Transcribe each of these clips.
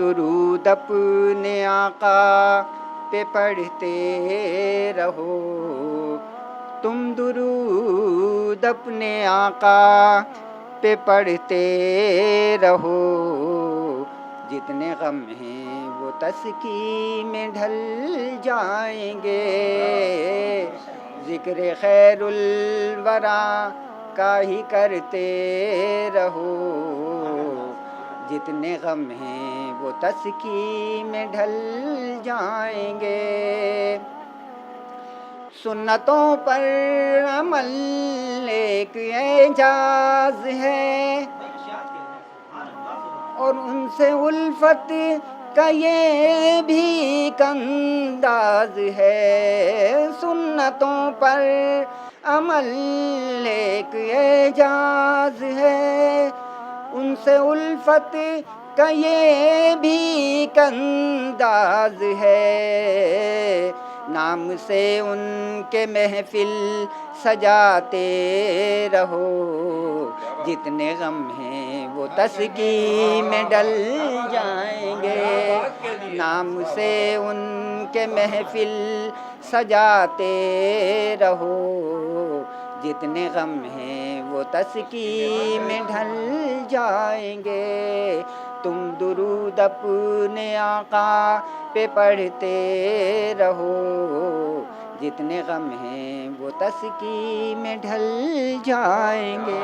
درود اپنے آقا پہ پڑھتے رہو، تم درود اپنے آقا پہ پڑھتے رہو، جتنے غم ہیں وہ تسکین میں ڈھل جائیں گے، ذکر خیر الورا کا ہی کرتے رہو، جتنے غم ہیں وہ تسکین میں ڈھل جائیں گے۔ سنتوں پر عمل ایک اعجاز ہے، اور ان سے الفت کا یہ بھی ایک انداز ہے۔ سنتوں پر عمل ایک اعجاز ہے، ان سے الفت کا یہ بھی ایک انداز ہے، نام سے ان کے محفل سجاتے رہو، جتنے غم ہیں وہ تسکین میں ڈل جائیں گے، نام سے ان کے محفل سجاتے رہو، جتنے غم ہیں وہ تسکین میں ڈھل جائیں گے، تم درود اپنے آقا پہ پڑھتے رہو، جتنے غم ہیں وہ تسکین میں ڈھل جائیں گے۔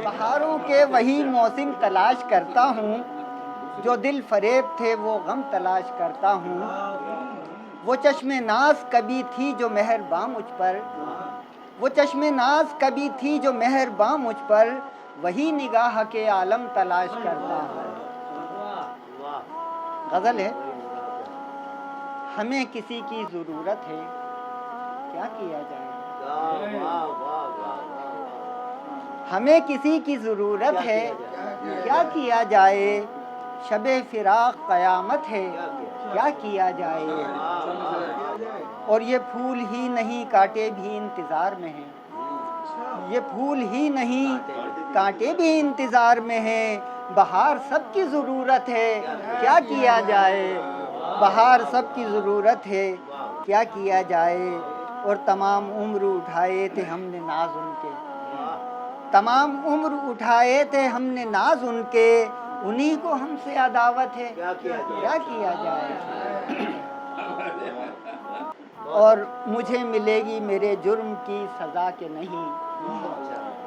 بہاروں کے وہی موسم تلاش کرتا ہوں، جو دل فریب تھے وہ غم تلاش کرتا ہوں، وہ چشم ناز کبھی تھی جو مہرباں مجھ پر، وہ چشم ناز کبھی تھی جو مہرباں مجھ پر، وہی نگاہ کے عالم تلاش کرتا ہوں۔ غزل ہے، ہمیں کسی کی ضرورت ہے، کیا کیا جائے، ہمیں کسی کی ضرورت ہے، کیا کیا جائے، شب فراق قیامت ہے، کیا کیا جائے، اور یہ پھول ہی نہیں کانٹے بھی انتظار میں ہیں، یہ پھول ہی نہیں کانٹے بھی انتظار میں ہیں، بہار سب کی ضرورت ہے، کیا کیا جائے، بہار سب کی ضرورت ہے، کیا کیا جائے، اور تمام عمر اٹھائے تھے ہم نے ناز ان کے، تمام عمر اٹھائے تھے ہم نے ناز ان کے، انہی کو ہم سے عداوت ہے، کیا کیا جائے، اور مجھے ملے گی میرے جرم کی سزا کہ نہیں،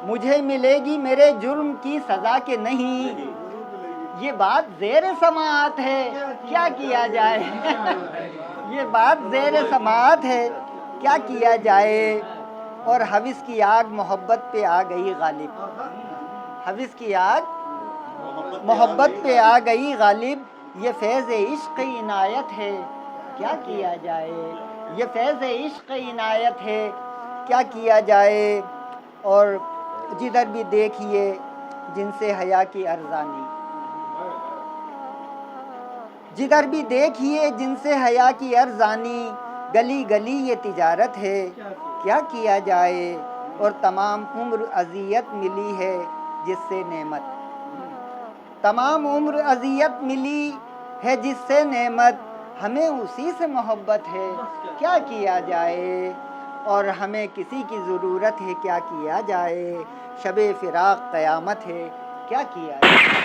مجھے ملے گی میرے جرم کی سزا کہ نہیں، یہ بات زیر سماعت ہے، کیا کیا جائے، یہ بات زیر سماعت ہے، کیا کیا جائے، اور حوث کی آگ محبت پہ آ گئی غالب، حوث کی آگ محبت پہ آ گئی غالب، یہ فیض عشق عنایت ہے، کیا کیا جائے، یہ فیض عشق عنایت ہے، کیا کیا جائے، اور جدھر بھی دیکھیے جن سے حیا کی ارزانی، جدھر بھی دیکھیے جن سے حیا کی ارزانی، گلی گلی یہ تجارت ہے، کیا کیا جائے، اور تمام عمر اذیت ملی ہے جس سے نعمت، تمام عمر اذیت ملی ہے جس سے نعمت، ہمیں اسی سے محبت ہے، کیا کیا جائے، اور ہمیں کسی کی ضرورت ہے، کیا کیا جائے، شب فراق قیامت ہے، کیا کیا جائے۔